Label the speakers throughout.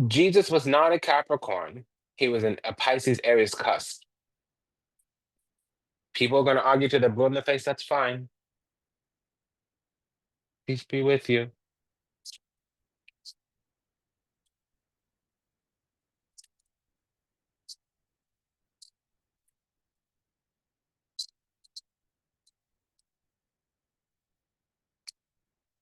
Speaker 1: Jesus was not a Capricorn. He was a Pisces Aries cusp. People are going to argue to the blue in the face. That's fine. Peace be with you.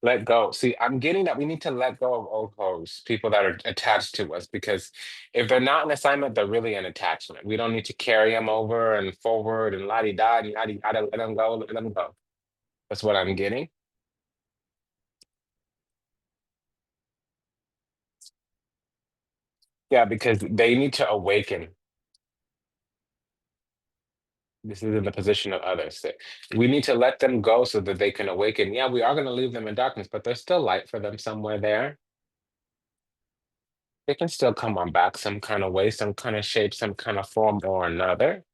Speaker 1: Let go. See, I'm getting that we need to let go of old hoes, people that are attached to us, because if they're not an assignment, they're really an attachment. We don't need to carry them over and forward and la-di-da and yada-yada. Let them go, let them go. That's what I'm getting. Yeah, because they need to awaken. This is in the position of others. We need to let them go so that they can awaken. Yeah, we are going to leave them in darkness, but there's still light for them somewhere there. They can still come on back some kind of way, some kind of shape, some kind of form or another.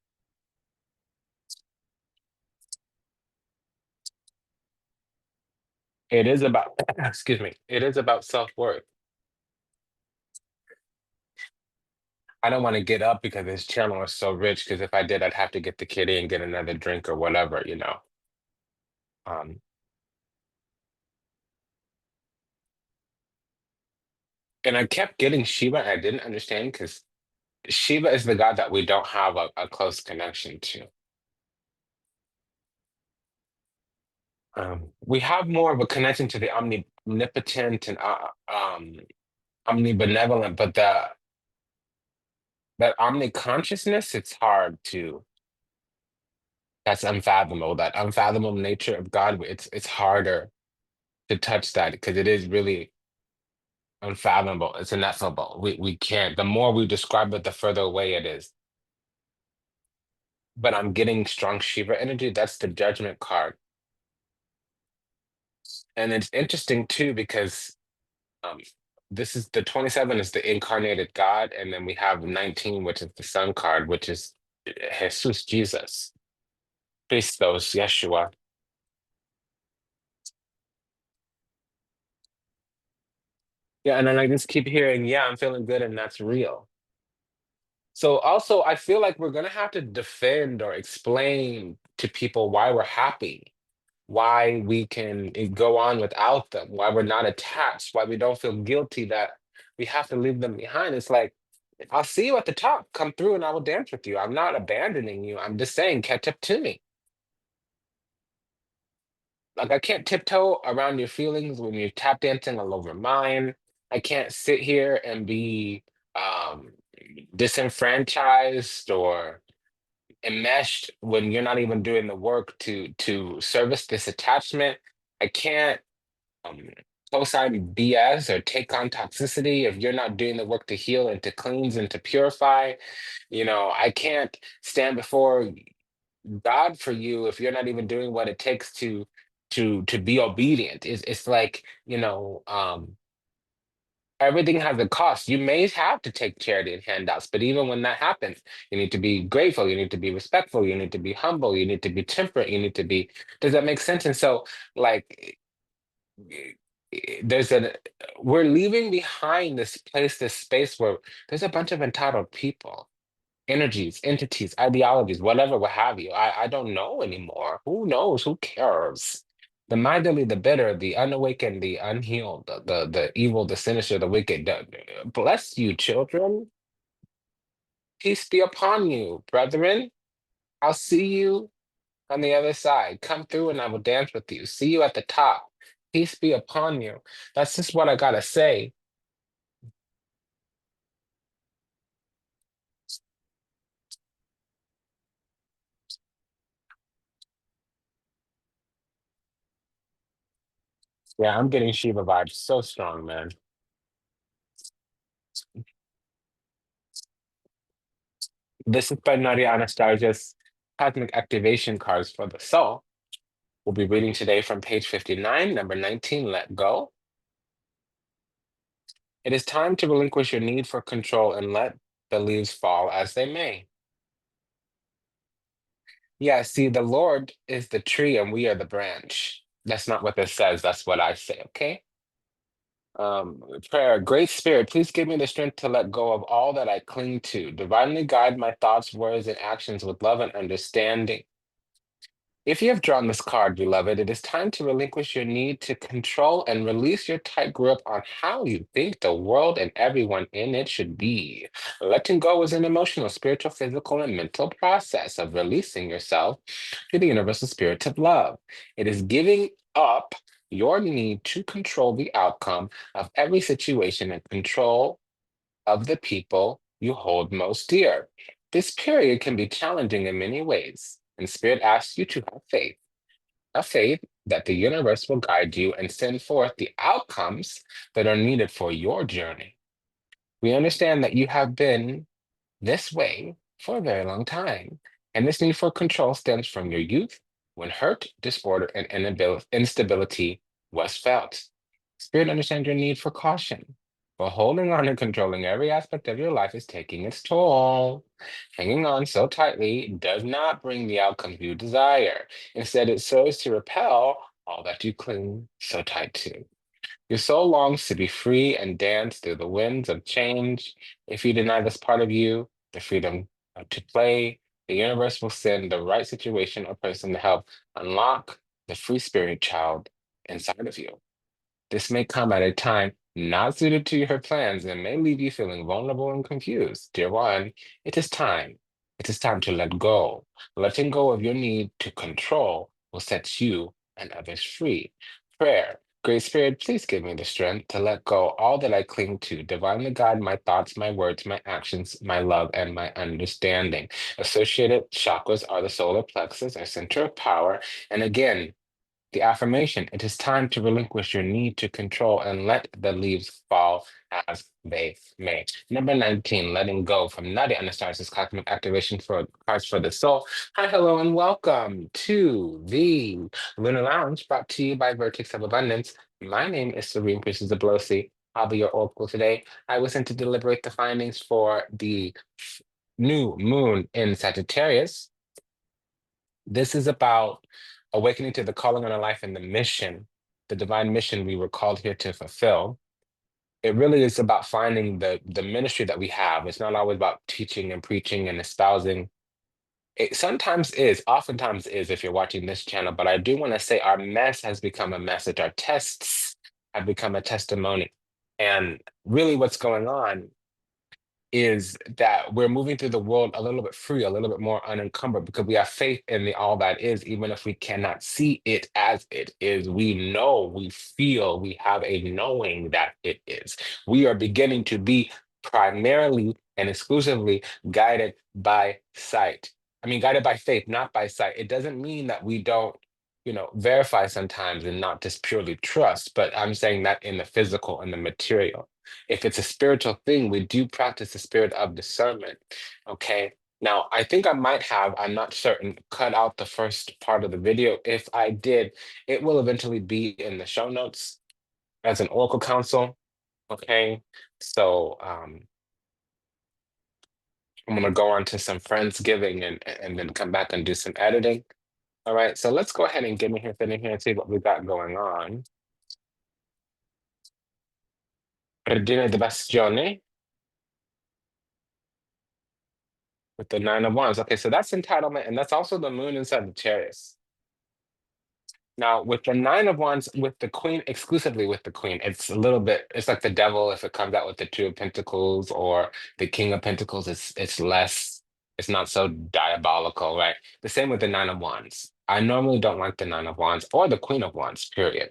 Speaker 1: It is about, excuse me, it is about self-worth. I don't want to get up because this channel is so rich, because if I did, I'd have to get the kitty and get another drink or whatever, you know. Um, and I kept getting Shiva, and I didn't understand because Shiva is the god that we don't have a close connection to. We have more of a connection to the omnipotent and omnibenevolent, but that omniconsciousness, it's hard to. That's unfathomable. That unfathomable nature of God, it's harder to touch that because it is really unfathomable. It's ineffable. We can't. The more we describe it, the further away it is. But I'm getting strong Shiva energy. That's the judgment card. And it's interesting too because um this is the 27 is the incarnated God, and then we have 19, which is the sun card, which is Jesus, Jesus. Christos, Yeshua. Yeah, and then I just keep hearing, yeah, I'm feeling good, and that's real. So also, I feel like we're gonna have to defend or explain to people why we're happy, why we can go on without them, why we're not attached, why we don't feel guilty that we have to leave them behind. It's like, I'll see you at the top. Come through and I will dance with you. I'm not abandoning you. I'm just saying, catch up to me. Like, I can't tiptoe around your feelings when you're tap dancing all over mine. I can't sit here and be um, disenfranchised or enmeshed when you're not even doing the work to service this attachment. I can't um, co-sign BS or take on toxicity if you're not doing the work to heal and to cleanse and to purify. You know, I can't stand before God for you if you're not even doing what it takes to be obedient. It's like, everything has a cost. You may have to take charity and handouts, but even when that happens, you need to be grateful, you need to be respectful, you need to be humble, you need to be temperate, you need to be, does that make sense? And so, like, there's a, we're leaving behind this place, this space where there's a bunch of entitled people, energies, entities, ideologies, whatever, what have you. I don't know anymore. Who knows? Who cares? The miserly, the bitter, the unawakened, the unhealed, the evil, the sinister, the wicked. Bless you, children. Peace be upon you, brethren. I'll see you on the other side. Come through and I will dance with you. See you at the top. Peace be upon you. That's just what I gotta say. Yeah, I'm getting Shiva vibes so strong, man. This is by Nadia Anastasia's Cosmic Activation Cards for the Soul. We'll be reading today from page 59, number 19, Let Go. It is time to relinquish your need for control and let the leaves fall as they may. Yeah, see, the Lord is the tree and we are the branch. That's not what this says, that's what I say, okay? Prayer, Great Spirit, please give me the strength to let go of all that I cling to. Divinely guide my thoughts, words, and actions with love and understanding. If you have drawn this card, beloved, it is time to relinquish your need to control and release your tight grip on how you think the world and everyone in it should be. Letting go is an emotional, spiritual, physical, and mental process of releasing yourself to the universal spirit of love. It is giving up your need to control the outcome of every situation and control of the people you hold most dear. This period can be challenging in many ways, and Spirit asks you to have faith, a faith that the universe will guide you and send forth the outcomes that are needed for your journey. We understand that you have been this way for a very long time, and this need for control stems from your youth when hurt, disorder, and instability was felt. Spirit understands your need for caution. But holding on and controlling every aspect of your life is taking its toll. Hanging on so tightly does not bring the outcomes you desire. Instead, it serves to repel all that you cling so tight to. Your soul longs to be free and dance through the winds of change. If you deny this part of you, the freedom to play, the universe will send the right situation or person to help unlock the free spirit child inside of you. This may come at a time not suited to your plans and may leave you feeling vulnerable and confused. Dear one, it is time. It is time to let go. Letting go of your need to control will set you and others free. Prayer. Great Spirit, please give me the strength to let go all that I cling to. Divinely guide my thoughts, my words, my actions, my love, and my understanding. Associated chakras are the solar plexus, our center of power. And again, the affirmation, it is time to relinquish your need to control and let the leaves fall as they may. Number 19, letting go from Nadia Anastasia's cosmic activation for cards for the soul. Hi, hello, and welcome to the Lunar Lounge brought to you by Vertex of Abundance. My name is Serene Priestess Abossi. I'll be your oracle today. I was sent to deliberate the findings for the new moon in Sagittarius. This is about awakening to the calling on our life and the mission, the divine mission we were called here to fulfill. It really is about finding the ministry that we have. It's not always about teaching and preaching and espousing. It sometimes is, oftentimes is if you're watching this channel, but I do want to say our mess has become a message. Our tests have become a testimony. And really what's going on is that we're moving through the world a little bit free, a little bit more unencumbered because we have faith in the all that is, even if we cannot see it as it is. We know, we feel, we have a knowing that it is. We are beginning to be primarily and exclusively guided by sight. I mean, guided by faith, not by sight. It doesn't mean that we don't, verify sometimes and not just purely trust, but I'm saying that in the physical and the material. If it's a spiritual thing, we do practice the spirit of discernment. Okay. Now, I think I might have, I'm not certain, cut out the first part of the video. If I did, it will eventually be in the show notes as an Oracle Council. Okay. So I'm gonna go on to some Friendsgiving and then come back and do some editing. All right. So let's go ahead and get in here, fit in here and see what we got going on. Perdine the Bastione with the Nine of Wands. Okay, so that's entitlement, and that's also the moon inside the Sagittarius. Now, with the Nine of Wands, with the Queen, exclusively with the Queen, it's a little bit, it's like the devil if it comes out with the Two of Pentacles or the King of Pentacles, it's less, it's not so diabolical, right? The same with the Nine of Wands. I normally don't like the Nine of Wands or the Queen of Wands, period.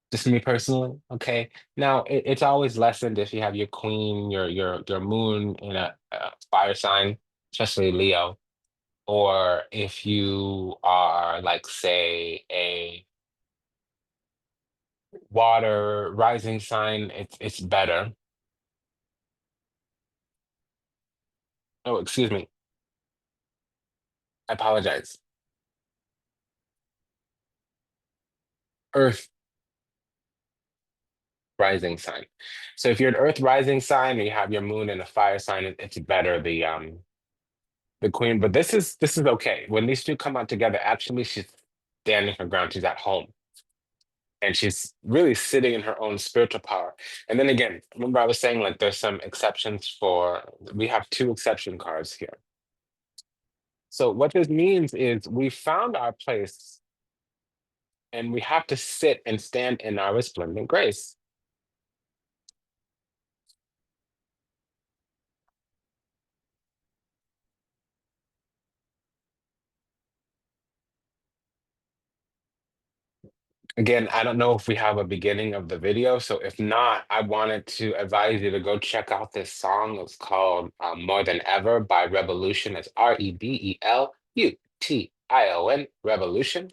Speaker 1: Just me personally, okay? Now, it's always lessened if you have your Queen, your Moon in a fire sign, especially Leo, or if you are like, say, a water rising sign, it's better. Oh, excuse me. I apologize. Earth rising sign. So if you're an earth rising sign and you have your moon in a fire sign, it's better the queen. But this is okay. When these two come out together, actually she's standing her ground. She's at home. And she's really sitting in her own spiritual power. And then again, remember I was saying like there's some exceptions for, we have two exception cards here. So what this means is we found our place and we have to sit and stand in our resplendent grace. Again, I don't know if we have a beginning of the video. So if not, I wanted to advise you to go check out this song. It's called More Than Ever by Revolution. It's Rebellution, Revolution.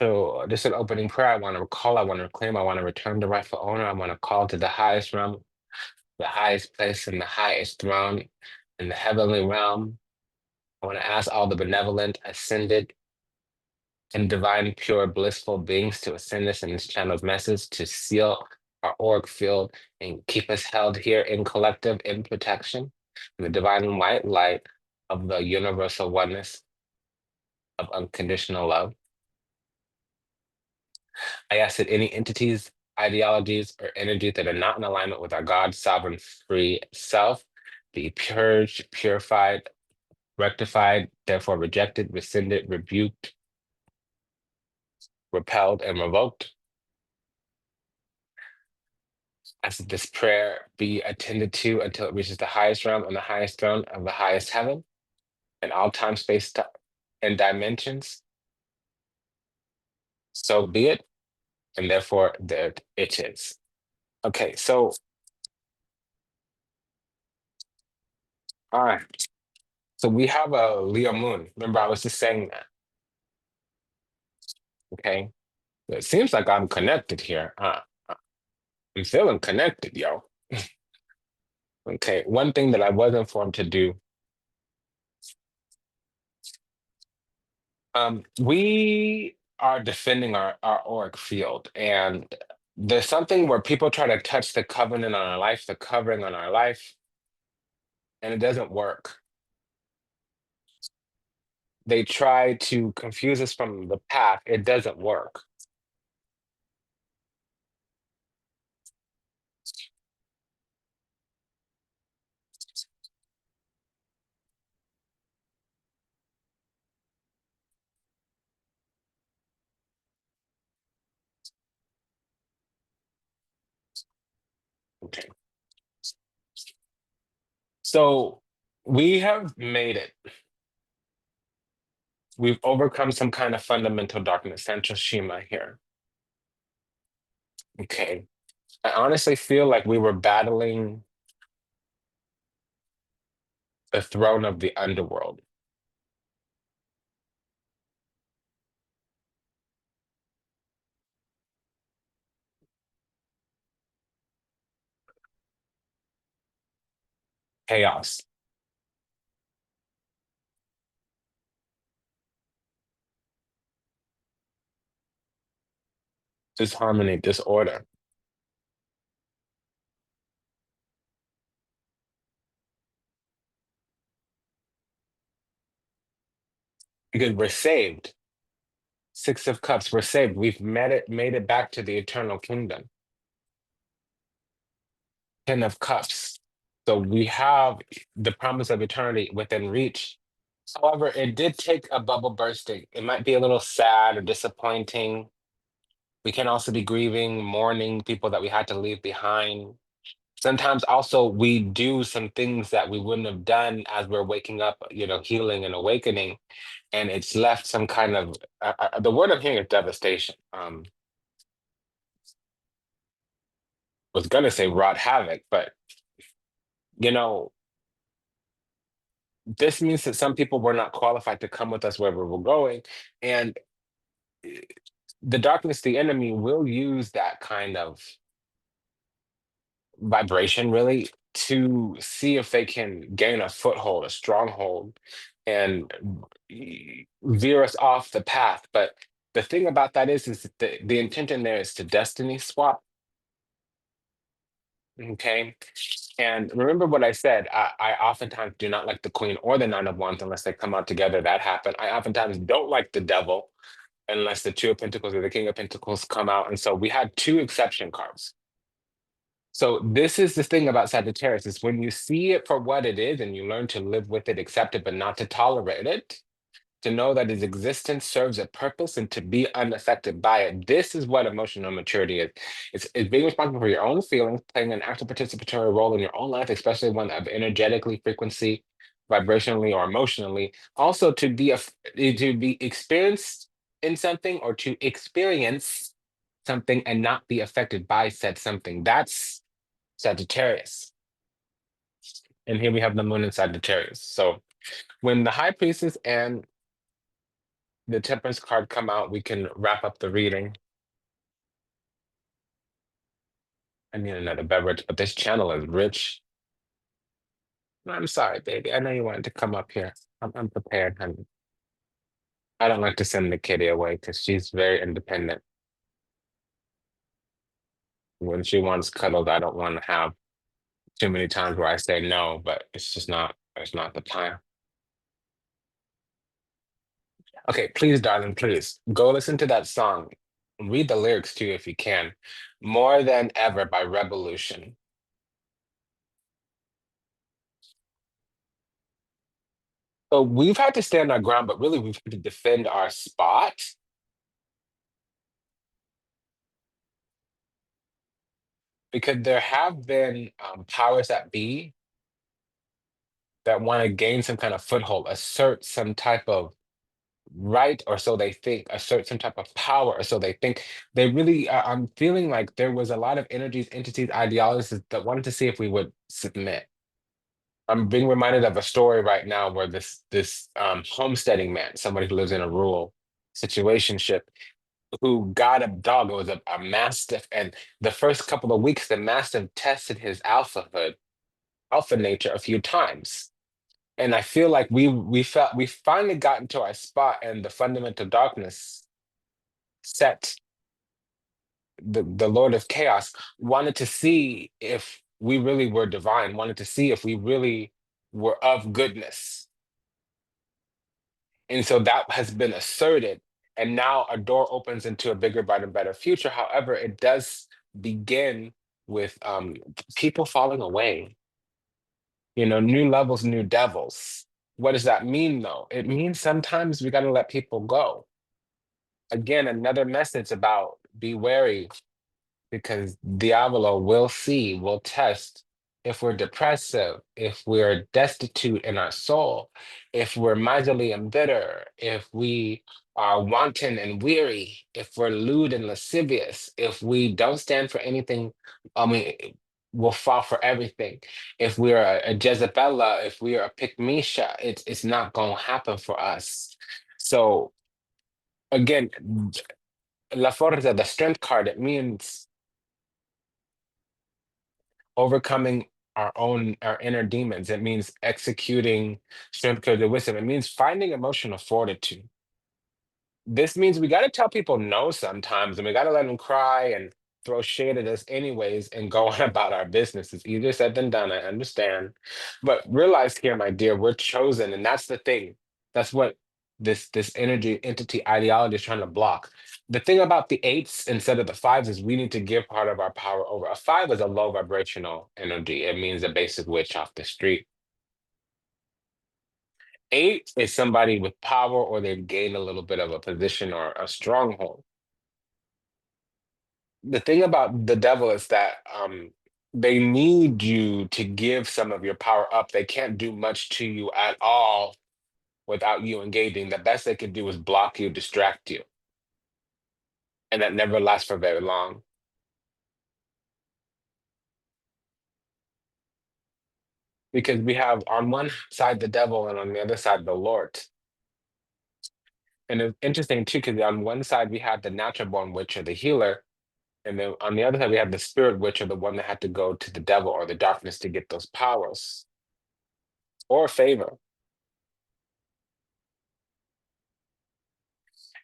Speaker 1: So this is an opening prayer. I want to recall, I want to reclaim, I want to return the rightful owner. I want to call to the highest realm, the highest place and the highest throne in the heavenly realm. I want to ask all the benevolent, ascended, and divine, pure, blissful beings to ascend us in this channel's message to seal our auric field and keep us held here in collective in protection in the divine white light of the universal oneness of unconditional love. I ask that any entities, ideologies, or energies that are not in alignment with our God, sovereign, free self be purged, purified, rectified, therefore rejected, rescinded, rebuked, repelled, and revoked. As this prayer be attended to until it reaches the highest realm and the highest throne of the highest heaven in all time, space, and dimensions. So be it, and therefore there it is. Okay, so all right. So we have a Leo moon. Remember, I was just saying that. Okay. It seems like I'm connected here. I'm feeling connected, yo. Okay. One thing that I was informed to do, we are defending our auric field, and there's something where people try to touch the covenant on our life, the covering on our life, and it doesn't work. They try to confuse us from the path. It doesn't work. Okay. So we have made it. We've overcome some kind of fundamental darkness, central Shima here. Okay. I honestly feel like we were battling the throne of the underworld. Chaos, disharmony, disorder. Because we're saved. Six of Cups, we're saved. We've made it back to the eternal kingdom. Ten of Cups. So we have the promise of eternity within reach. However, it did take a bubble bursting. It might be a little sad or disappointing. We can also be grieving, mourning people that we had to leave behind. Sometimes also we do some things that we wouldn't have done as we're waking up, healing and awakening, and it's left some kind of the word I'm hearing is devastation. Was gonna say wrought havoc, but you know, this means that some people were not qualified to come with us where we were going, and eh, the darkness, the enemy, will use that kind of vibration really to see if they can gain a foothold, a stronghold, and veer us off the path. But the thing about that is that the intention there is to destiny swap. Okay. And remember what I said. I oftentimes do not like the Queen or the Nine of Wands unless they come out together. That happened. I oftentimes don't like the Devil unless the Two of Pentacles or the King of Pentacles come out. And so we had two exception cards. So this is the thing about Sagittarius is when you see it for what it is and you learn to live with it, accept it, but not to tolerate it, to know that its existence serves a purpose and to be unaffected by it. This is what emotional maturity is. It's being responsible for your own feelings, playing an active participatory role in your own life, especially one of energetically, frequency, vibrationally, or emotionally. Also to be experienced in something or to experience something and not be affected by said something. That's Sagittarius. And here we have the moon in Sagittarius. So when the high priestess and the temperance card come out, we can wrap up the reading. I need another beverage, but this channel is rich. I'm sorry, baby. I know you wanted to come up here. I'm prepared, honey. I don't like to send the kitty away because she's very independent. When she wants cuddled, I don't want to have too many times where I say no, but it's not the time. Okay, please, darling, please go listen to that song. Read the lyrics too if you can. More Than Ever by Revolution. So we've had to stand our ground, but really we've had to defend our spot because there have been powers that be that want to gain some kind of foothold, assert some type of right, or so they think, assert some type of power, or so they think. They really, I'm feeling like there was a lot of energies, entities, ideologies that wanted to see if we would submit. I'm being reminded of a story right now where this homesteading man, somebody who lives in a rural situationship, who got a dog. It was a mastiff, and the first couple of weeks, the mastiff tested his alphahood, alpha nature a few times. And I feel like we finally got into our spot, and the fundamental darkness set the Lord of Chaos wanted to see if we really were divine, wanted to see if we really were of goodness. And so that has been asserted. And now a door opens into a bigger, brighter, better future. However, it does begin with people falling away, new levels, new devils. What does that mean, though? It means sometimes we got to let people go. Again, another message about be wary because Diavolo will see, will test if we're depressive, if we're destitute in our soul, if we're miserly and bitter, if we are wanton and weary, if we're lewd and lascivious, if we don't stand for anything, I mean, we'll fall for everything. If we're a Jezebella, if we are a Pygmisha, it's not going to happen for us. So again, La Forza, the strength card, it means overcoming our inner demons. It means executing strength codes of wisdom. It means finding emotional fortitude. This means we got to tell people no sometimes, and we got to let them cry and throw shade at us anyways and go on about our business. It's easier said than done, I understand. But realize here, my dear, we're chosen, and that's the thing. That's what this energy entity ideology is trying to block. The thing about the eights instead of the fives is we need to give part of our power over. A five is a low vibrational energy. It means a basic witch off the street. Eight is somebody with power or they've gained a little bit of a position or a stronghold. The thing about the devil is that they need you to give some of your power up. They can't do much to you at all without you engaging. The best they can do is block you, distract you. And that never lasts for very long. Because we have on one side the devil and on the other side the Lord. And it's interesting too, because on one side we have the natural born witch or the healer, and then on the other side we have the spirit witch or the one that had to go to the devil or the darkness to get those powers or favor.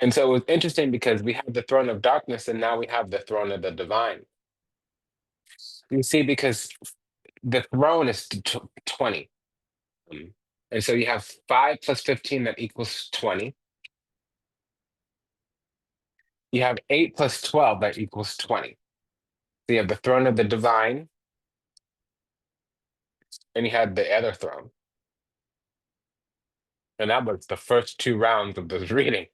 Speaker 1: And so it was interesting because we have the throne of darkness and now we have the throne of the divine. You see, because the throne is 20. Um, And so you have 5 plus 15 that equals 20. You have 8 plus 12 that equals 20. So you have the throne of the divine, and you had the other throne. And that was the first two rounds of this reading.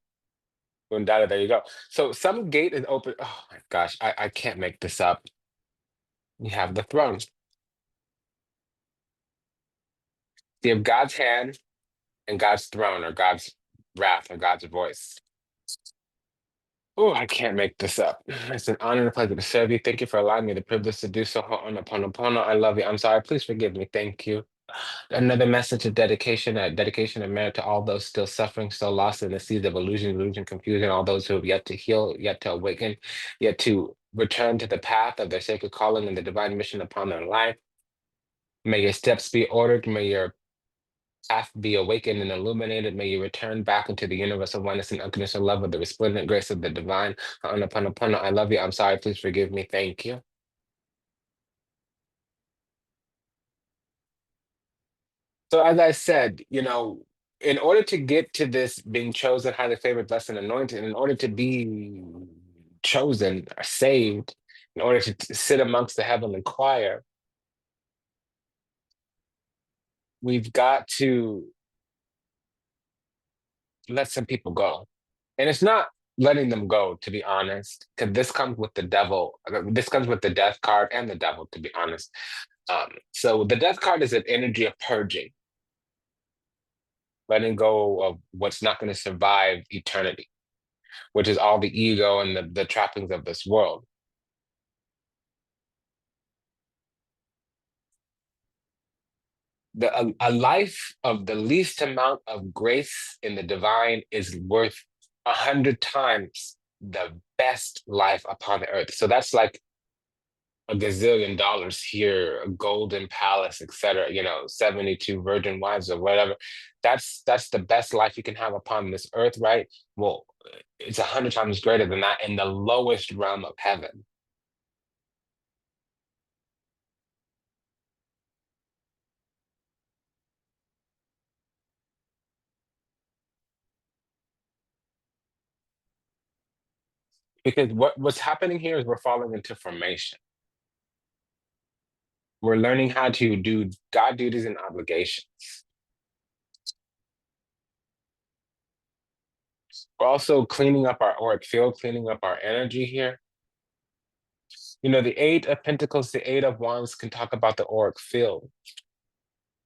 Speaker 1: Boom, data, there you go. So some gate is open. Oh my gosh, I can't make this up. You have the throne. You have God's hand and God's throne, or God's wrath, or God's voice. Oh, I can't make this up. It's an honor and a pleasure to serve you. Thank you for allowing me the privilege to do so. Ho'oponopono. I love you. I'm sorry. Please forgive me. Thank you. Another message of dedication, dedication and merit to all those still suffering, still lost in the seas of illusion, confusion, all those who have yet to heal, yet to awaken, yet to return to the path of their sacred calling and the divine mission upon their life. May your steps be ordered. May your path be awakened and illuminated. May you return back into the universal oneness and unconditional love of the resplendent grace of the divine. Ho'oponopono. I love you. I'm sorry. Please forgive me. Thank you. So as I said, in order to get to this being chosen, highly favored, blessed, and anointed, in order to be chosen or saved, in order to sit amongst the heavenly choir, we've got to let some people go. And it's not letting them go, to be honest, because this comes with the devil. This comes with the death card and the devil, to be honest. So the death card is an energy of purging, letting go of what's not going to survive eternity, which is all the ego and the trappings of this world. A life of the least amount of grace in the divine is worth 100 times the best life upon the earth. So that's like a gazillion dollars here, a golden palace, etc. 72 virgin wives or whatever. That's the best life you can have upon this earth, right? Well, it's 100 times greater than that in the lowest realm of heaven. Because what's happening here is we're falling into formation. We're learning how to do God duties and obligations. We're also cleaning up our auric field, cleaning up our energy here. The Eight of Pentacles, the Eight of Wands can talk about the auric field,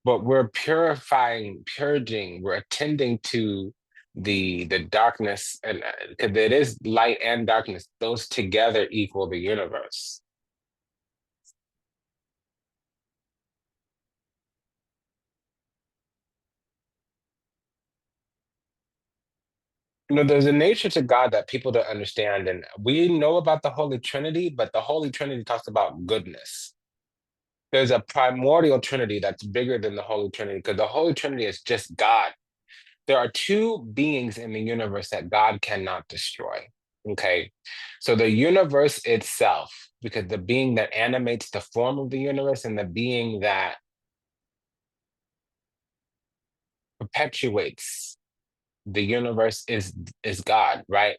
Speaker 1: but we're purifying, purging, we're attending to the darkness, and because it is light and darkness, those together equal the universe. There's a nature to God that people don't understand. And we know about the Holy Trinity, but the Holy Trinity talks about goodness. There's a primordial Trinity that's bigger than the Holy Trinity, because the Holy Trinity is just God. There are two beings in the universe that God cannot destroy. Okay. So the universe itself, because the being that animates the form of the universe and the being that perpetuates the universe is God, right?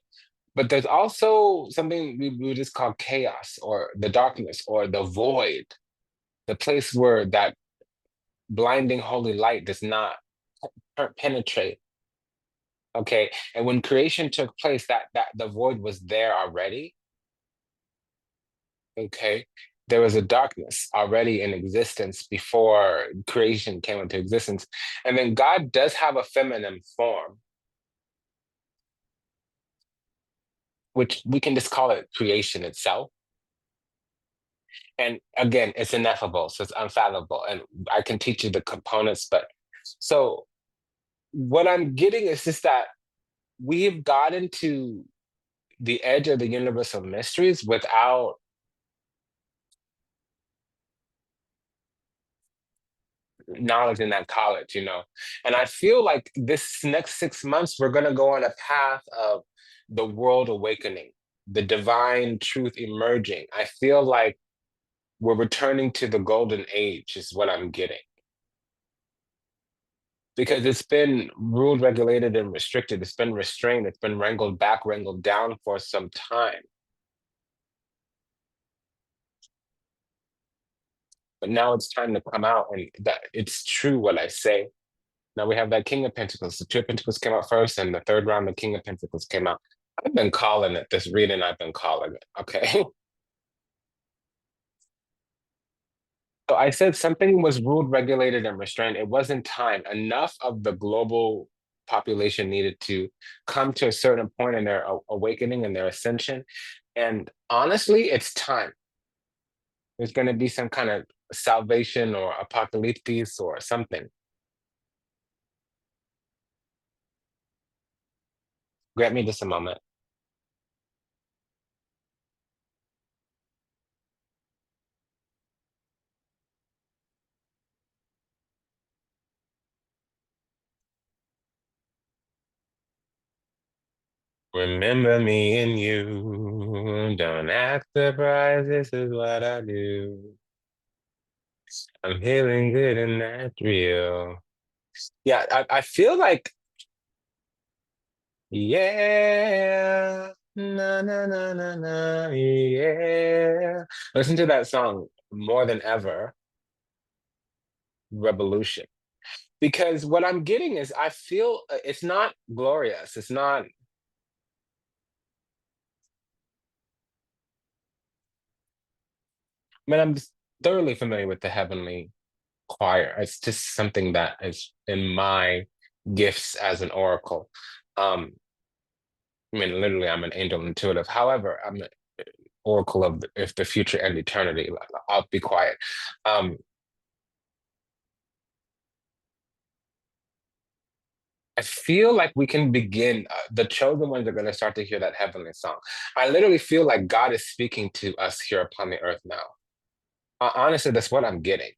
Speaker 1: But there's also something we would just call chaos, or the darkness, or the void, the place where that blinding holy light does not penetrate. Okay. And when creation took place, that the void was there already. Okay. There was a darkness already in existence before creation came into existence. And then God does have a feminine form, which we can just call it creation itself. And again, it's ineffable, so it's unfathomable. And I can teach you the components, but so what I'm getting is just that we've gotten to the edge of the universal mysteries without knowledge in that college. And I feel like this next 6 months, we're going to go on a path of the world awakening, the divine truth emerging. I feel like We're returning to the golden age, is what I'm getting. Because it's been ruled, regulated, and restricted. It's been restrained. It's been wrangled back, wrangled down for some time. But now it's time to come out, and that it's true what I say. Now we have that King of Pentacles. The Two of Pentacles came out first, and the third round, the King of Pentacles came out. I've been calling it this reading. I've been calling it. Okay. So I said something was ruled, regulated, and restrained. It wasn't time. Enough of the global population needed to come to a certain point in their awakening and their ascension. And honestly, it's time. There's going to be some kind of salvation or apocalypse or something. Grant me just a moment. Remember me and you. Don't act surprised. This is what I do. I'm feeling good and that's real. Yeah, I feel like, yeah, na na na na na, yeah. Listen to that song more than ever, Revolution. Because what I'm getting is I feel it's not glorious. It's not, I mean, I'm thoroughly familiar with the heavenly choir. It's just something that is in my gifts as an oracle. Um, I mean, literally, I'm an angel intuitive. However, I'm an oracle of if the future and eternity. I'll be quiet. Um, I feel like we can begin. The chosen ones are going to start to hear that heavenly song. I literally feel like God is speaking to us here upon the earth now. Honestly, that's what I'm getting,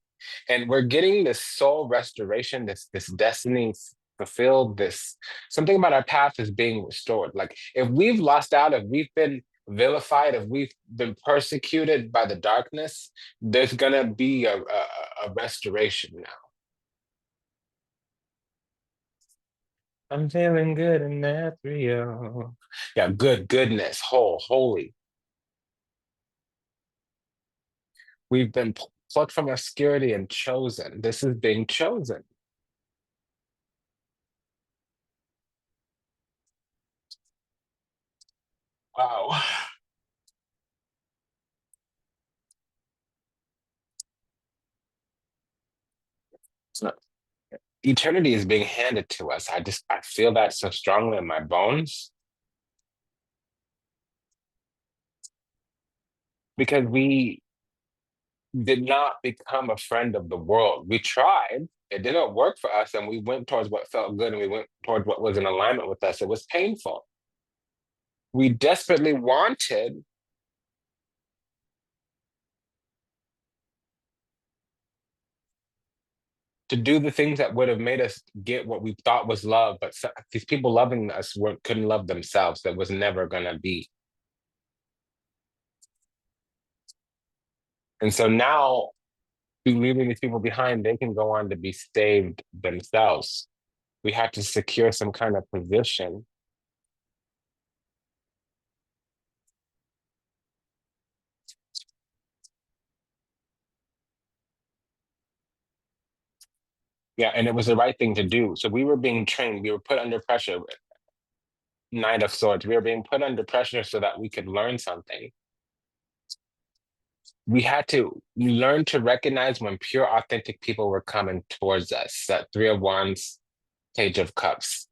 Speaker 1: and we're getting this soul restoration, this destiny fulfilled. This something about our path is being restored. Like if we've lost out, if we've been vilified, if we've been persecuted by the darkness, there's gonna be a restoration now. I'm feeling good and that's real. Yeah, goodness, holy. We've been plucked from obscurity and chosen. This is being chosen. Wow. So eternity is being handed to us. I feel that so strongly in my bones because we did not become a friend of the world. We tried. It didn't work for us, and we went towards what felt good, and we went towards what was in alignment with us. It was painful. We desperately wanted to do the things that would have made us get what we thought was love, but these people loving us couldn't love themselves. That was never going to be. And so now, through leaving these people behind, they can go on to be saved themselves. We have to secure some kind of position. Yeah, and it was the right thing to do. So we were being trained, we were put under pressure. Knight of Swords, we were being put under pressure so that we could learn something. We had to learn to recognize when pure, authentic people were coming towards us. That Three of Wands, Page of Cups.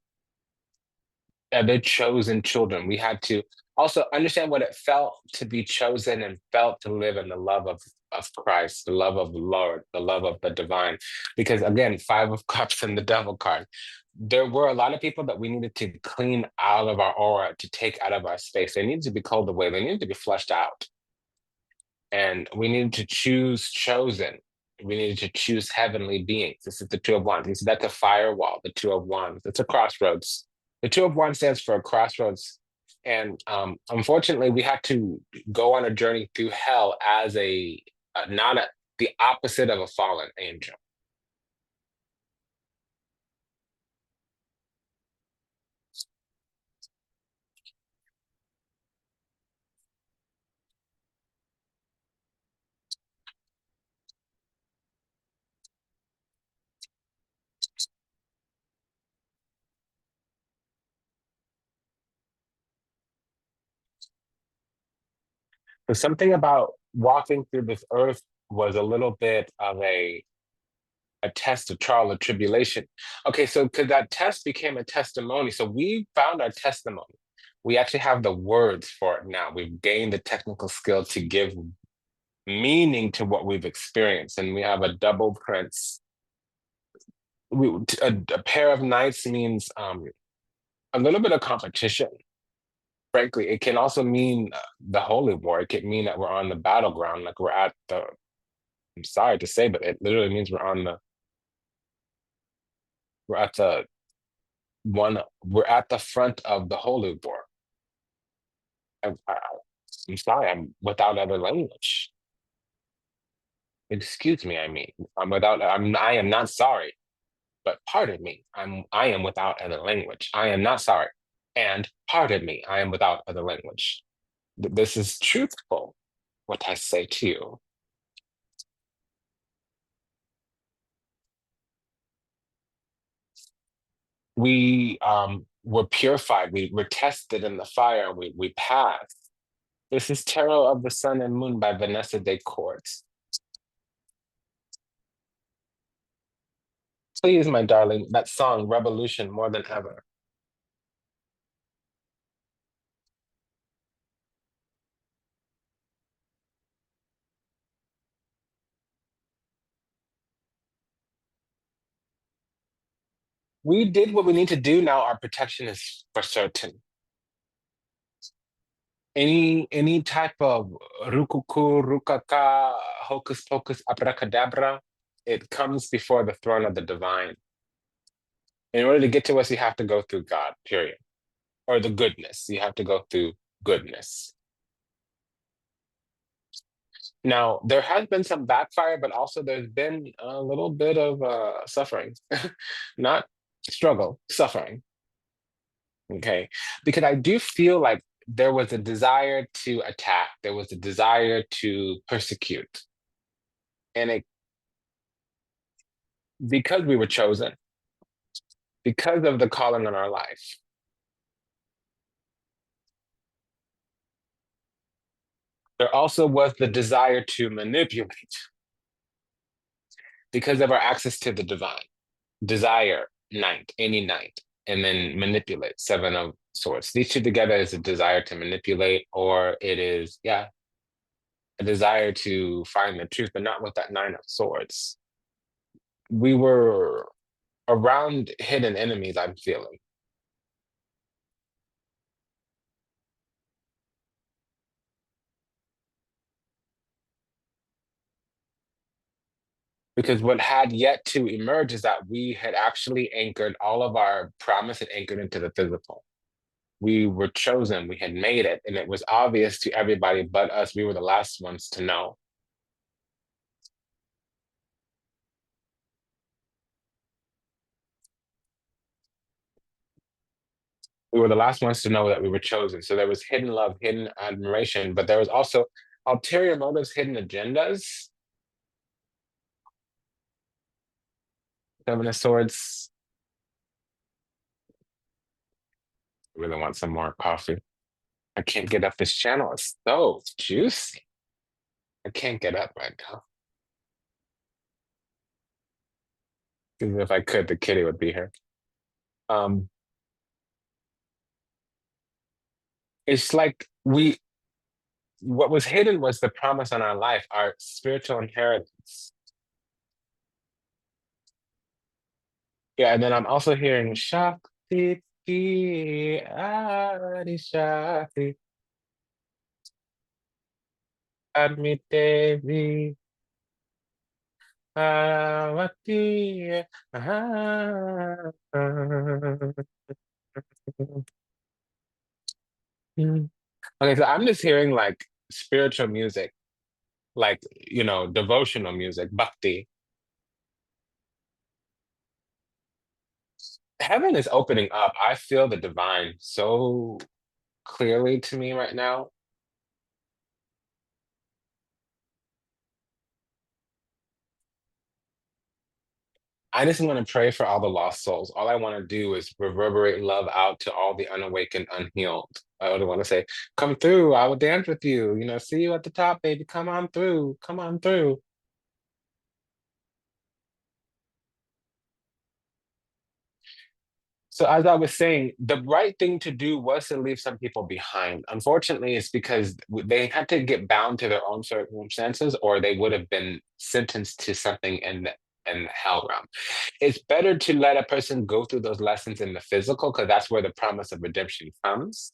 Speaker 1: They're chosen children. We had to also understand what it felt to be chosen and felt to live in the love of Christ, the love of the Lord, the love of the divine. Because again, Five of Cups and the Devil card. There were a lot of people that we needed to clean out of our aura, to take out of our space. They needed to be called away. They needed to be flushed out. And we needed to choose chosen. We needed to choose heavenly beings. This is the Two of Wands. This, that's a firewall, the Two of Wands. It's a crossroads. The Two of Wands stands for a crossroads. And unfortunately, we had to go on a journey through hell as a not the opposite of a fallen angel. But something about walking through this earth was a little bit of a test of trial or tribulation. Okay, so because that test became a testimony, so we found our testimony. We actually have the words for it now. We've gained the technical skill to give meaning to what we've experienced, and we have a double prince. A pair of knights means a little bit of competition. Frankly, it can also mean the holy war. It could mean that we're on the battleground, like we're at the. I'm sorry to say, but it literally means we're at the one. We're at the front of the holy war. I'm sorry. I'm without other language. Excuse me. I mean, I'm without. I am not sorry, but pardon me. I am without other language. I am not sorry, and pardon me. I am without other language. This is truthful. What I say to you. We were purified. We were tested in the fire. We passed. This is Tarot of the Sun and Moon by Vanessa de Courts. Please, my darling, that song, Revolution, more than ever. We did what we need to do now. Our protection is for certain. Any type of rukuku, rukaka, hocus pocus, abracadabra, it comes before the throne of the divine. In order to get to us, you have to go through God, period. Or the goodness. You have to go through goodness. Now, there has been some backfire, but also there's been a little bit of suffering, not struggle, suffering. Okay. Because I do feel like there was a desire to attack, there was a desire to persecute. And it because we were chosen, because of the calling on our life, there also was the desire to manipulate because of our access to the divine. Desire, knight, any knight, and then manipulate, seven of swords. These two together is a desire to manipulate, or it is, yeah, a desire to find the truth, but not with that nine of swords. We were around hidden enemies, I'm feeling. Because what had yet to emerge is that we had actually anchored all of our promise had anchored into the physical. We were chosen, we had made it, and it was obvious to everybody but us. We were the last ones to know. We were the last ones to know that we were chosen. So there was hidden love, hidden admiration, but there was also ulterior motives, hidden agendas. Seven of Swords. I really want some more coffee. I can't get up this channel. It's so juicy. I can't get up right now. Because if I could, the kitty would be here. Um, it's like what was hidden was the promise on our life, our spiritual inheritance. Yeah, and then I'm also hearing Shakti Adi Shakti Admitevi Avati. Ah, Okay, so I'm just hearing like spiritual music like, devotional music, bhakti. Heaven is opening up. I feel the divine so clearly to me right now. I just want to pray for all the lost souls. All I want to do is reverberate love out to all the unawakened, unhealed. I would want to say, come through. I will dance with you. See you at the top, baby. Come on through. Come on through. So as I was saying, the right thing to do was to leave some people behind. Unfortunately, it's because they had to get bound to their own circumstances, or they would have been sentenced to something in the hell realm. It's better to let a person go through those lessons in the physical, because that's where the promise of redemption comes.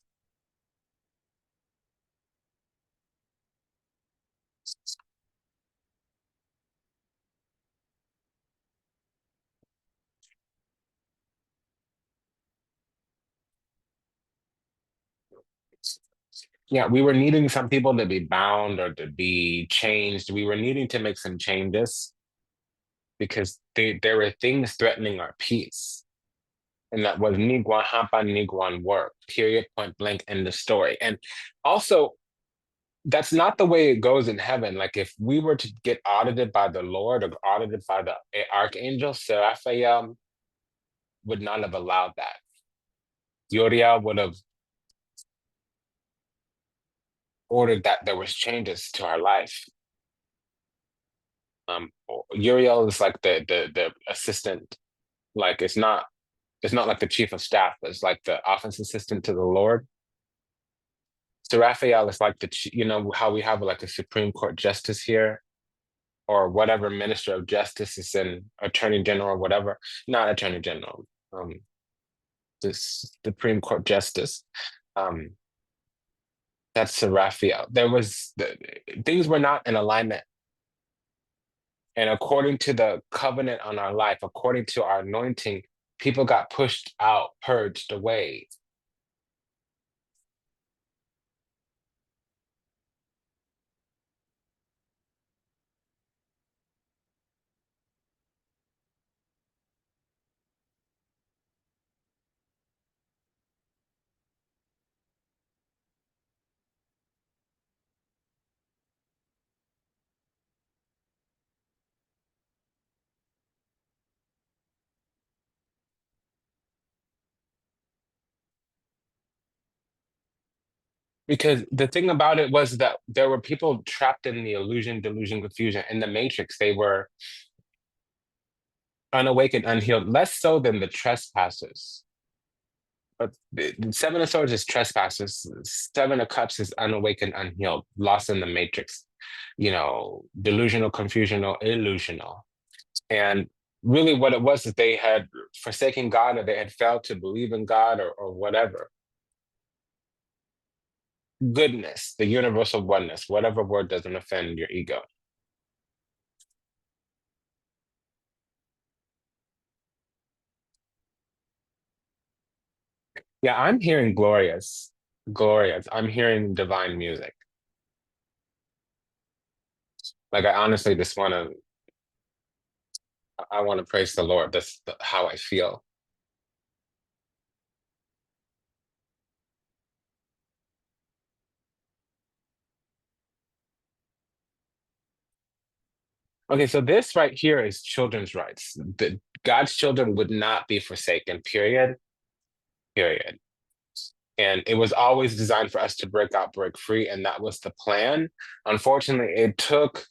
Speaker 1: Yeah, we were needing some people to be bound or to be changed. We were needing to make some changes because there were things threatening our peace. And that was Niguan Hampa Niguan work, period, point blank, end of story. And also, that's not the way it goes in heaven. Like if we were to get audited by the Lord or audited by the archangel, Seraphael would not have allowed that. Uriel would have ordered that there was changes to our life. Um, Uriel is like the assistant. Like it's not like the chief of staff, but it's like the office assistant to the Lord. So Raphael is like how we have like a Supreme Court justice here, or whatever minister of justice is in attorney general, whatever, not attorney general, this Supreme Court justice. Um, that's Sir Raphael. Things were not in alignment. And according to the covenant on our life, according to our anointing, people got pushed out, purged away. Because the thing about it was that there were people trapped in the illusion, delusion, confusion, in the matrix. They were unawakened, unhealed, less so than the trespassers. But the Seven of Swords is trespassers. Seven of Cups is unawakened, unhealed, lost in the matrix. Delusional, confusional, illusional. And really what it was is they had forsaken God, or they had failed to believe in God, or whatever. Goodness, the universal oneness, whatever word doesn't offend your ego. Yeah, I'm hearing glorious, glorious. I'm hearing divine music. Like I honestly just I want to praise the Lord. That's how I feel. Okay, so this right here is children's rights. God's children would not be forsaken, period, period. And it was always designed for us to break out, break free, and that was the plan. Unfortunately, it took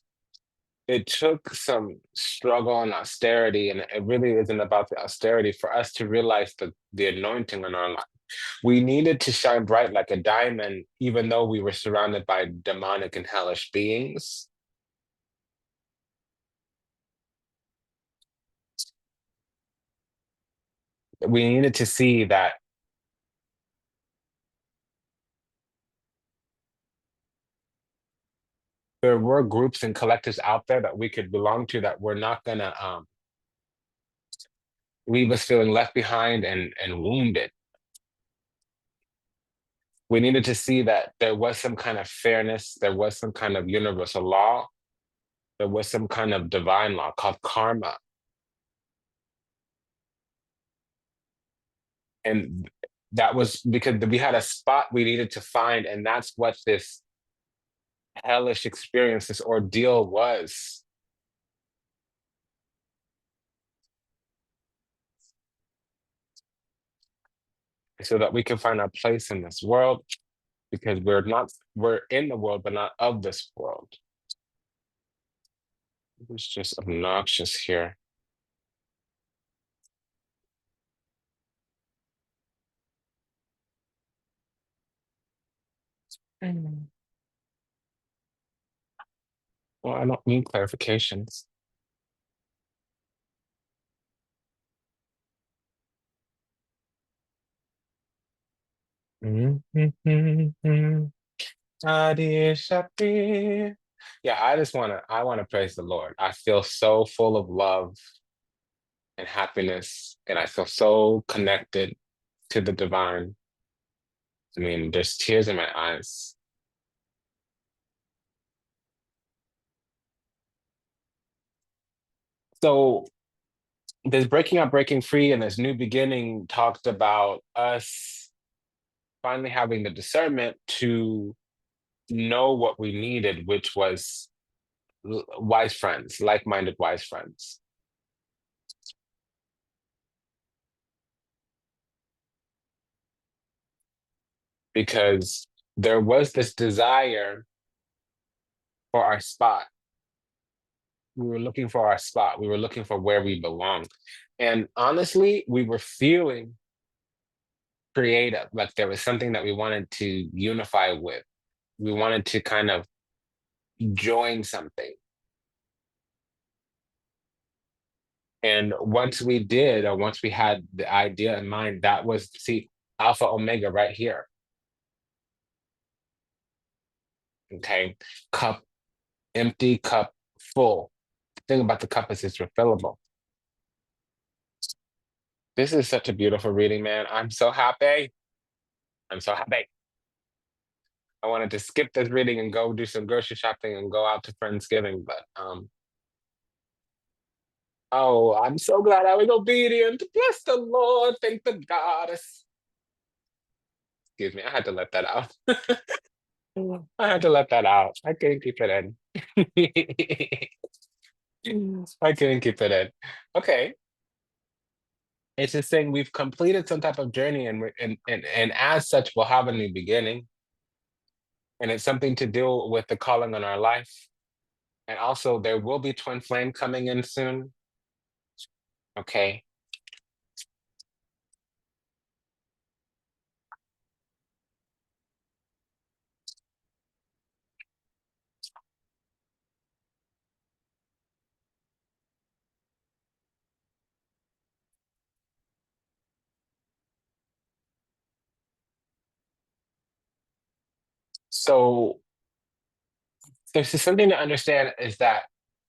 Speaker 1: some struggle and austerity, and it really isn't about the austerity for us to realize the anointing on our life. We needed to shine bright like a diamond, even though we were surrounded by demonic and hellish beings. We needed to see that there were groups and collectives out there that we could belong to that were not gonna leave us feeling left behind and wounded. We needed to see that there was some kind of fairness, there was some kind of universal law, There was some kind of divine law called karma. And that was because we had a spot we needed to find, and that's what this hellish experience, this ordeal was. So that we can find our place in this world, because we're in the world, but not of this world. It's just obnoxious here. Mm. Well, I don't need clarifications. Adi Shakti. Yeah, I wanna praise the Lord. I feel so full of love and happiness, and I feel so connected to the divine. I mean, there's tears in my eyes. So this breaking up, breaking free, and this new beginning talked about us finally having the discernment to know what we needed, which was wise friends, like-minded wise friends. Because there was this desire for our spot. We were looking for our spot. We were looking for where we belong. And honestly, we were feeling creative, like there was something that we wanted to unify with. We wanted to kind of join something. And once we did, or once we had the idea in mind, that was, see, Alpha Omega right here. Okay. Cup empty, cup full. The thing about the cup is it's refillable. This is such a beautiful reading, man. I'm so happy. I'm so happy. I wanted to skip this reading and go do some grocery shopping and go out to Friendsgiving, but oh, I'm so glad I was obedient. Bless the Lord. Thank the goddess. Excuse me, I had to let that out. I had to let that out. I couldn't keep it in. I couldn't keep it in. Okay. It's just saying we've completed some type of journey, and as such, we'll have a new beginning. And it's something to do with the calling on our life. And also, there will be twin flame coming in soon. Okay. So there's just something to understand is that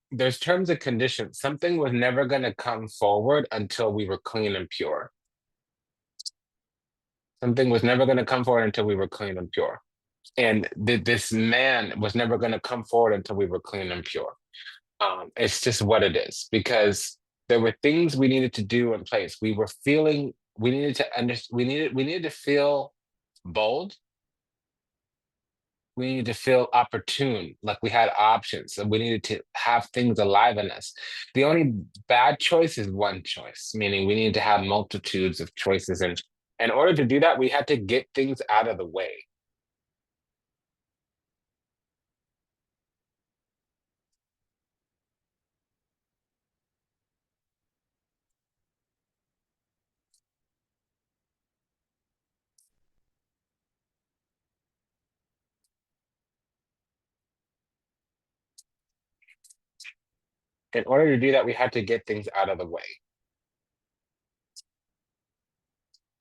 Speaker 1: there's terms and conditions. Something was never going to come forward until we were clean and pure. Something was never going to come forward until we were clean and pure. And this man was never going to come forward until we were clean and pure. It's just what it is, because there were things we needed to do in place. We were feeling, we needed to we needed to feel bold. We needed to feel opportune, like we had options, and we needed to have things alive in us. The only bad choice is one choice, meaning we needed to have multitudes of choices. And in order to do that, we had to get things out of the way. In order to do that, we had to get things out of the way.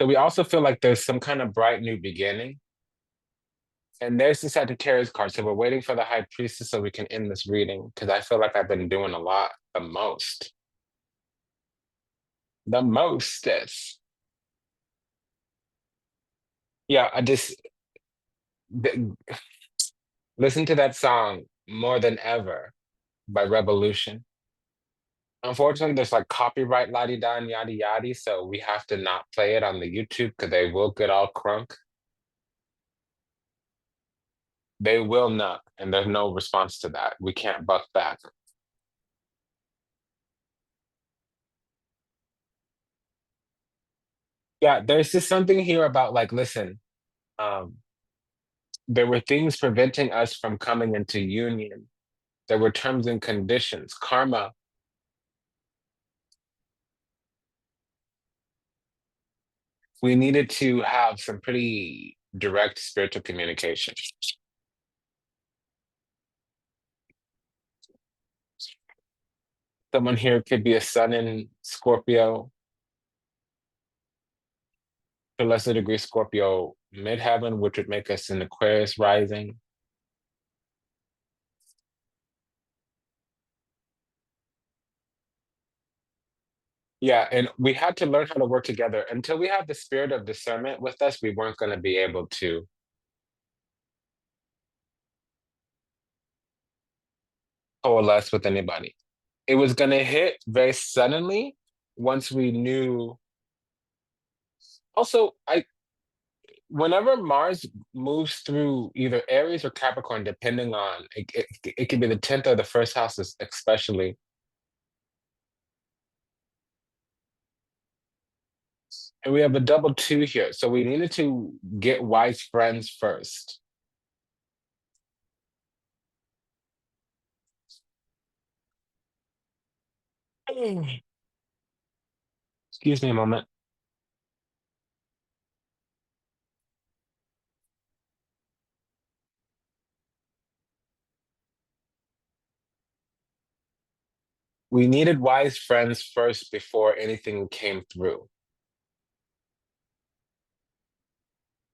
Speaker 1: So we also feel like there's some kind of bright new beginning. And there's the Sagittarius card. So we're waiting for the High Priestess so we can end this reading, because I feel like I've been doing a lot, the most. The mostest. Yeah, I just listen to that song more than ever. by revolution. Unfortunately, there's like copyright la di da and yada yada, so we have to not play it on the YouTube because they will get all crunk. They will not, and there's no response to that. We can't buck back. Yeah, there's just something here about like, listen, um, there were things preventing us from coming into union. There were terms and conditions. Karma, we needed to have some pretty direct spiritual communication. Someone here could be a sun in Scorpio, to a lesser degree Scorpio midheaven, which would make us an Aquarius rising. Yeah, and we had to learn how to work together. Until we have the spirit of discernment with us, we weren't going to be able to coalesce with anybody. It was going to hit very suddenly once we knew. Also, I whenever Mars moves through either Aries or Capricorn, depending on it could be the 10th or the first house, especially. And we have a double two here. So we needed to get wise friends first. Excuse me a moment. We needed wise friends first before anything came through.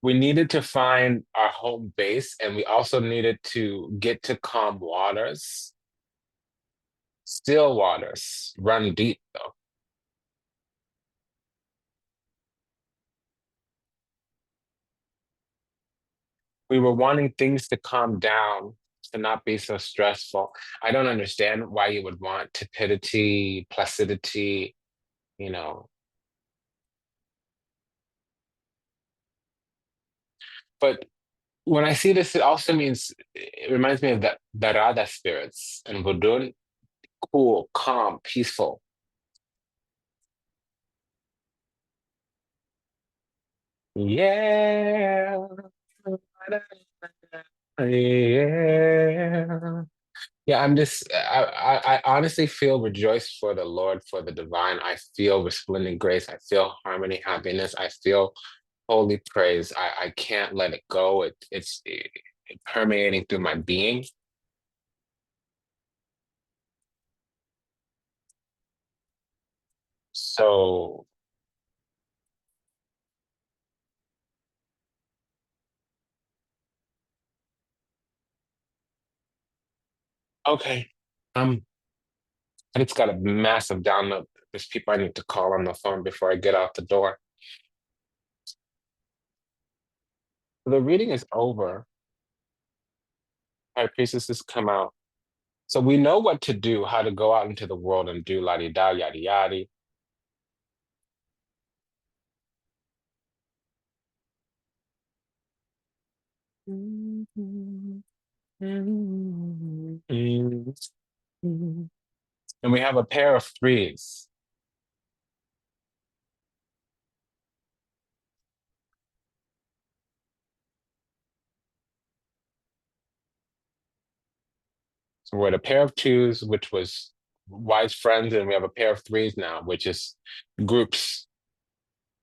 Speaker 1: We needed to find our home base, and we also needed to get to calm waters. Still waters run deep, though. We were wanting things to calm down, to not be so stressful. I don't understand why you would want tepidity, placidity, you know. But when I see this, it also means it reminds me of that Darada spirits and Vodun, cool, calm, peaceful. Yeah. Yeah. Yeah, I honestly feel rejoiced for the Lord, for the divine. I feel resplendent grace. I feel harmony, happiness. I feel holy praise. I can't let it go. It permeating through my being. So, okay. I just got a massive download. There's people I need to call on the phone before I get out the door. The reading is over. High priestesses come out. So we know what to do, how to go out into the world and do la di da, yada yada. And we have a pair of threes. So we're at a pair of twos, which was wise friends, and we have a pair of threes now, which is groups.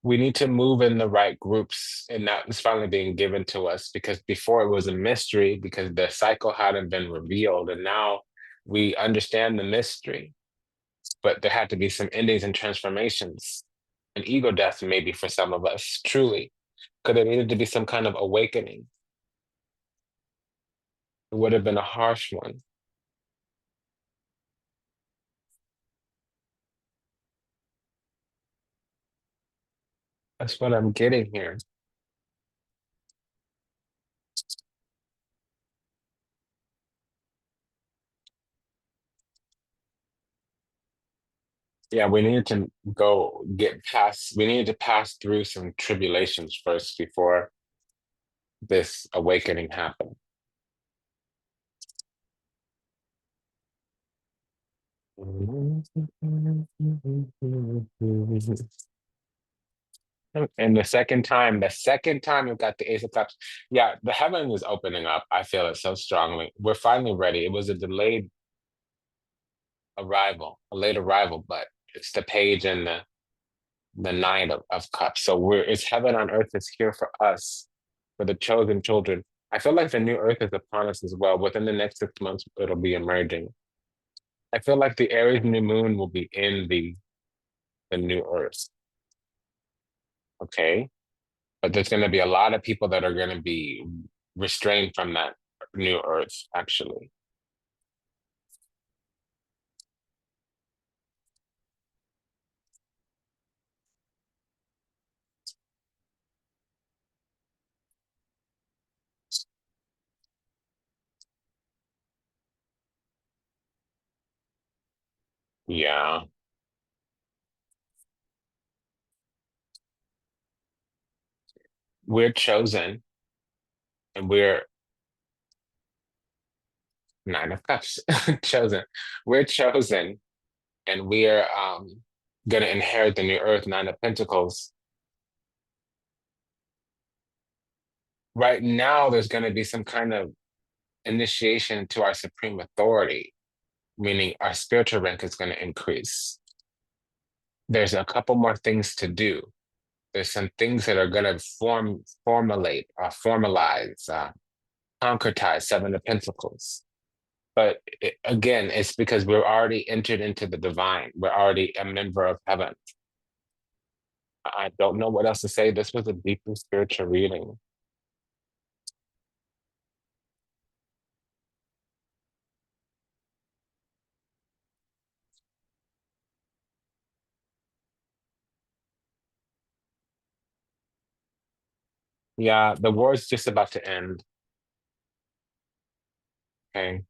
Speaker 1: We need to move in the right groups, and that is finally being given to us because before it was a mystery because the cycle hadn't been revealed, and now we understand the mystery, but there had to be some endings and transformations, an ego death maybe for some of us, truly, because there needed to be some kind of awakening. It would have been a harsh one. That's what I'm getting here. Yeah, we needed to go get past, we needed to pass through some tribulations first before this awakening happened. And the second time you got the Ace of Cups, yeah, the heaven is opening up. I feel it so strongly. We're finally ready. It was a delayed arrival, a late arrival, but it's the page and the nine of cups. So it's heaven on earth is here for us, for the chosen children. I feel like the new earth is upon us as well. Within the next 6 months, it'll be emerging. I feel like the Aries new moon will be in the new earth. Okay. But there's going to be a lot of people that are going to be restrained from that new earth, actually. Yeah. We're chosen and we're nine of cups chosen. We're chosen and we're going to inherit the new earth, nine of pentacles. Right now, there's going to be some kind of initiation to our supreme authority, meaning our spiritual rank is going to increase. There's a couple more things to do. There's some things that are going to formulate, formalize, concretize Seven of Pentacles. But again, it's because we're already entered into the divine. We're already a member of heaven. I don't know what else to say. This was a deeply spiritual reading. Yeah, the war is just about to end. Okay.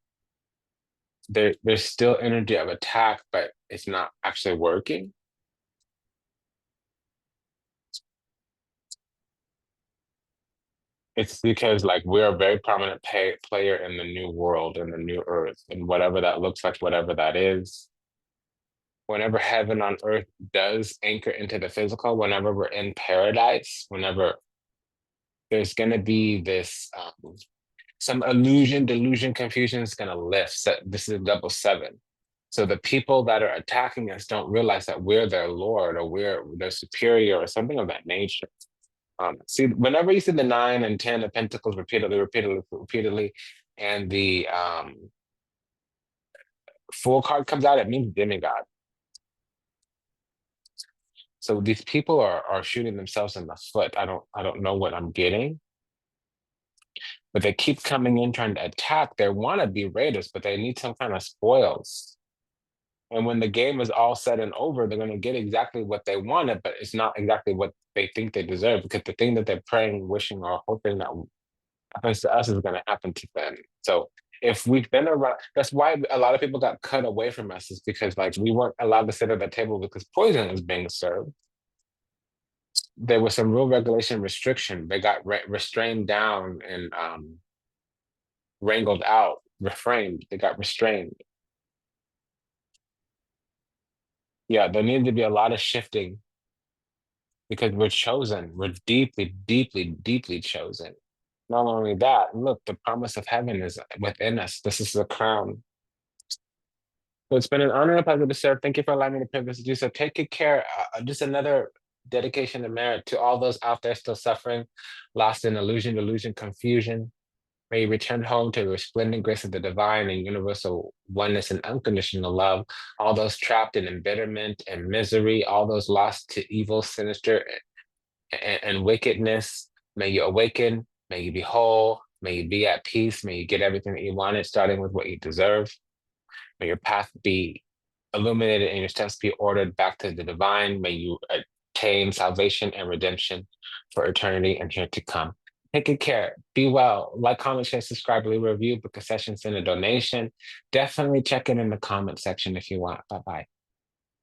Speaker 1: There's still energy of attack, but it's not actually working. It's because like we're a very prominent player in the new world, in the new earth, and whatever that looks like, whatever that is. Whenever heaven on earth does anchor into the physical, whenever we're in paradise, whenever there's going to be this some illusion, delusion, confusion is going to lift. So this is a double seven. So the people that are attacking us don't realize that we're their lord or we're their superior or something of that nature. See, whenever you see the nine and ten of pentacles repeatedly, repeatedly, repeatedly, and the full card comes out, it means demigod. So these people are shooting themselves in the foot. I don't know what I'm getting, but they keep coming in trying to attack. They want to be raiders, but they need some kind of spoils. And when the game is all said and over, they're going to get exactly what they wanted, but it's not exactly what they think they deserve because the thing that they're praying, wishing, or hoping that happens to us is going to happen to them. So if we've been around, that's why a lot of people got cut away from us is because like we weren't allowed to sit at the table because poison was being served. There was some real regulation restriction. They got restrained down and wrangled out, reframed. They got restrained. Yeah, there needed to be a lot of shifting because we're chosen. We're deeply, deeply, deeply chosen. Not only that, look, the promise of heaven is within us. This is the crown. So it's been an honor and a pleasure to serve. Thank you for allowing me the privilege to do so. Take good care. Just another dedication and merit to all those out there still suffering, lost in illusion, delusion, confusion. May you return home to the resplendent grace of the divine and universal oneness and unconditional love. All those trapped in embitterment and misery, all those lost to evil, sinister, and wickedness. May you awaken. May you be whole. May you be at peace. May you get everything that you wanted, starting with what you deserve. May your path be illuminated and your steps be ordered back to the divine. May you attain salvation and redemption for eternity and here to come. Take good care. Be well. Like, comment, share, subscribe, leave a review, book a session, send a donation. Definitely check it in the comment section if you want. Bye bye.